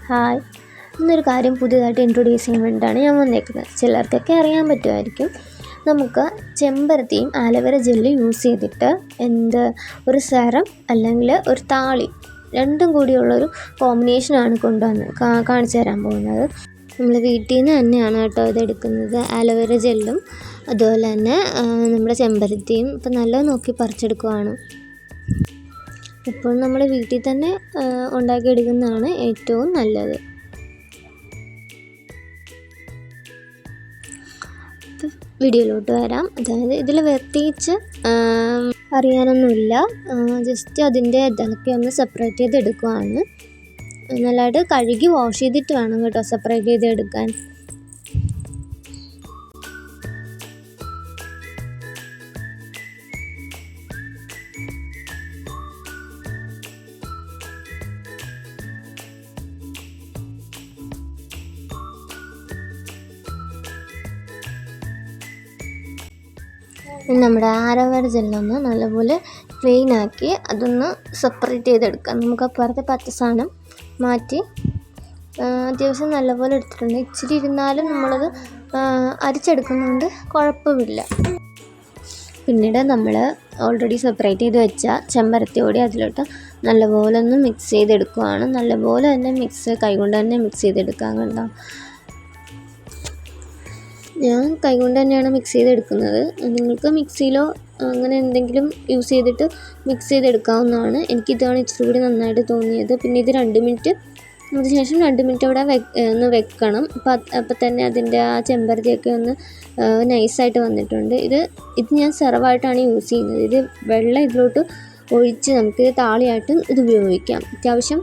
Hi, ഇന്നൊരു കാര്യം പുതിയതായിട്ട് ഇൻട്രൊഡ്യൂസ് ചെയ്യാൻ വേണ്ടിയിട്ടാണ് ഞാൻ വന്നേക്കുന്നത്. ചിലർക്കൊക്കെ അറിയാൻ പറ്റുമായിരിക്കും. നമുക്ക് ചെമ്പരത്തിയും ആലോവേര ജെല്ല് യൂസ് ചെയ്തിട്ട് ഒരു സെറം അല്ലെങ്കിൽ ഒരു താളി രണ്ടും കൂടിയുള്ളൊരു കോമ്പിനേഷനാണ് കാണിച്ചു തരാൻ പോകുന്നത്. നമ്മൾ വീട്ടിൽ നിന്ന് തന്നെയാണ് കേട്ടോ ഇതെടുക്കുന്നത്. ആലോവേര ജെല്ലും അതുപോലെ തന്നെ നമ്മുടെ ചെമ്പരത്തിയും ഇപ്പം നല്ലത് നോക്കി പറിച്ചെടുക്കുവാണ്. ഇപ്പോൾ നമ്മൾ വീട്ടിൽ തന്നെ ഉണ്ടാക്കിയെടുക്കുന്നതാണ് ഏറ്റവും നല്ലത്. വീഡിയോയിലോട്ട് വരാം. അതായത് ഇതിൽ പ്രത്യേകിച്ച് അറിയാനൊന്നുമില്ല, ജസ്റ്റ് അതിൻ്റെ ഇതൊക്കെ ഒന്ന് സെപ്പറേറ്റ് ചെയ്തെടുക്കുവാണ്. നല്ലതായിട്ട് കഴുകി വാഷ് ചെയ്തിട്ട് വേണം കേട്ടോ സെപ്പറേറ്റ് ചെയ്തെടുക്കാൻ. നമ്മുടെ ആലോവേര ജെല്ലൊന്ന് നല്ലപോലെ ക്ലീനാക്കി അതൊന്ന് സെപ്പറേറ്റ് ചെയ്തെടുക്കാം. നമുക്ക് അപ്പുറത്തെ പച്ച സാധനം മാറ്റി അത്യാവശ്യം നല്ലപോലെ എടുത്തിട്ടുണ്ട്. ഇച്ചിരി ഇരുന്നാലും നമ്മളത് അരിച്ചെടുക്കുന്നതുകൊണ്ട് കുഴപ്പമില്ല. പിന്നീട് നമ്മൾ ഓൾറെഡി സെപ്പറേറ്റ് ചെയ്ത് വെച്ച ചെമ്പരത്തിയോടെ അതിലോട്ട് നല്ലപോലെ ഒന്ന് മിക്സ് ചെയ്തെടുക്കുകയാണ്. നല്ലപോലെ തന്നെ കൈകൊണ്ട് തന്നെ മിക്സ് ചെയ്തെടുക്കാൻ കണ്ടോ. ഞാൻ കൈകൊണ്ട് തന്നെയാണ് മിക്സ് ചെയ്തെടുക്കുന്നത്. നിങ്ങൾക്ക് മിക്സിയിലോ അങ്ങനെ എന്തെങ്കിലും യൂസ് ചെയ്തിട്ട് മിക്സ് ചെയ്തെടുക്കാവുന്നതാണ്. എനിക്കിതാണ് ഇച്ചിരി കൂടി നന്നായിട്ട് തോന്നിയത്. പിന്നെ ഇത് 2 മിനിറ്റ് അതിനുശേഷം 2 മിനിറ്റ് അവിടെ ഒന്ന് വെക്കണം. അപ്പം തന്നെ അതിൻ്റെ ആ ചെമ്പരത്തിയൊക്കെ ഒന്ന് നൈസായിട്ട് വന്നിട്ടുണ്ട്. ഇത് ഞാൻ സെറവായിട്ടാണ് യൂസ് ചെയ്യുന്നത്. ഇത് വെള്ളം ഇതിലോട്ട് ഒഴിച്ച് നമുക്ക് താളിയായിട്ടും ഇത് ഉപയോഗിക്കാം. അത്യാവശ്യം